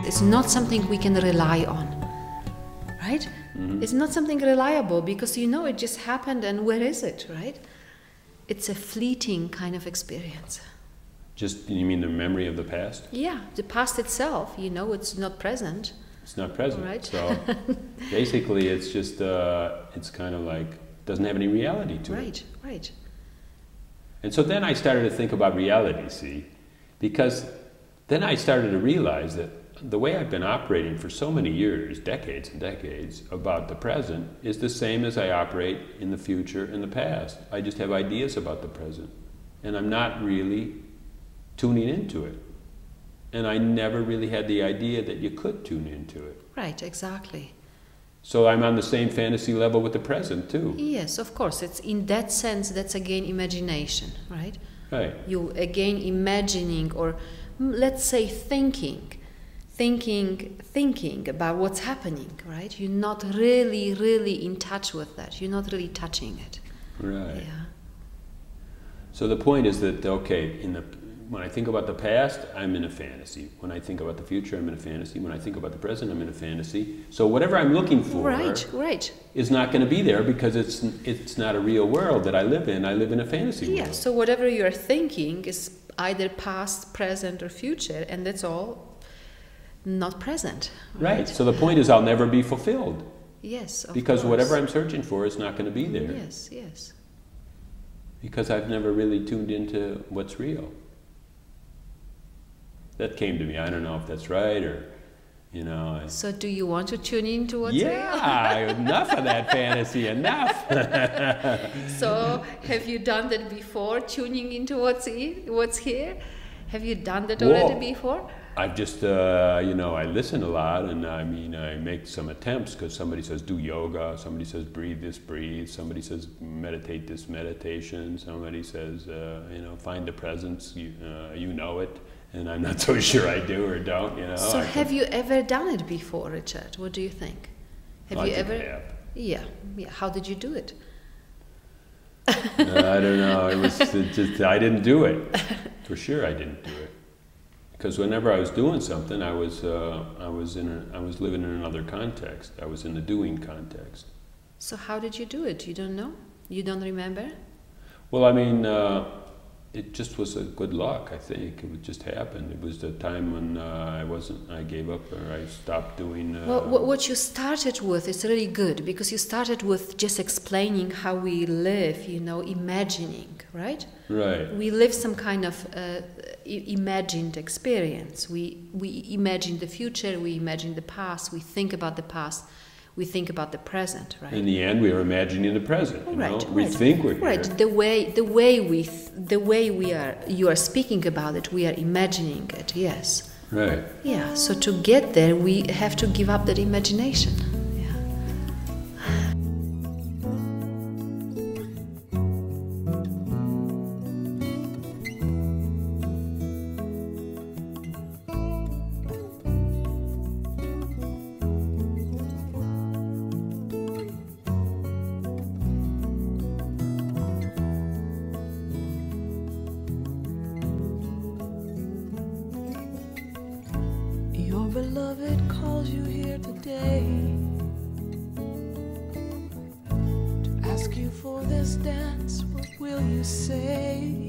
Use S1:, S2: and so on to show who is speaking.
S1: It's not something we can rely on, right? It's not something reliable because you know it just happened and where is it, right? It's a fleeting kind of experience.
S2: Just, you mean the memory of the past?
S1: Yeah, the past itself, you know, it's not present.
S2: It's not present.
S1: Right.
S2: So basically it's just, it's kind of like, doesn't have any reality to it.
S1: Right, right.
S2: And so then I started to think about reality, see? Because then I started to realize that the way I've been operating for so many years, decades and decades, about the present is the same as I operate in the future and the past. I just have ideas about the present. And I'm not really tuning into it. And I never really had the idea that you could tune into it.
S1: Right, exactly.
S2: So I'm on the same fantasy level with the present too.
S1: Yes, of course. It's in that sense, that's again imagination, right?
S2: Right.
S1: You again imagining, or let's say thinking about what's happening, right? You're not really in touch with that. You're not really touching it.
S2: Right.
S1: Yeah.
S2: So the point is that, okay, when I think about the past, I'm in a fantasy. When I think about the future, I'm in a fantasy. When I think about the present, I'm in a fantasy. So whatever I'm looking for is not going to be there because it's not a real world that I live in. I live in a fantasy world.
S1: Yeah, so whatever you're thinking is either past, present, or future, and that's all not present.
S2: Right. So the point is I'll never be fulfilled.
S1: Yes, of
S2: because
S1: course.
S2: Whatever I'm searching for is not going to be there.
S1: Yes, yes.
S2: Because I've never really tuned into what's real. That came to me. I don't know if that's right or, you know.
S1: So do you want to tune into what's real?
S2: Yeah, enough of that fantasy, enough.
S1: So have you done that before, tuning into what's here? Have you done that already before?
S2: I've just, you know, I listen a lot, and I mean, I make some attempts because somebody says do yoga, somebody says breathe this, breathe, somebody says meditate this meditation, somebody says, you know, find the presence, you know it, and I'm not so sure I do or don't, you know.
S1: So have you ever done it before, Richard? What do you think? Have you ever?
S2: I have.
S1: Yeah. How did you do it?
S2: I don't know. It was just, I didn't do it. For sure, I didn't do it. Because whenever I was doing something, I was living in another context. I was in the doing context.
S1: So how did you do it? You don't know? You don't remember?
S2: Well, I mean, it just was a good luck. I think it just happened. It was the time when I gave up or I stopped doing.
S1: Well, what you started with is really good because you started with just explaining how we live. You know, imagining, right?
S2: Right.
S1: We live some kind of imagined experience. We imagine the future, we imagine the past, we think about the past, we think about the present, right?
S2: In the end, we are imagining the present. You know? We
S1: Right.
S2: think we're here.
S1: Right. The way you are speaking about it, we are imagining it. Yes.
S2: Right.
S1: Yeah. So to get there, we have to give up that imagination.
S3: Your beloved calls you here today to ask you for this dance. What will you say?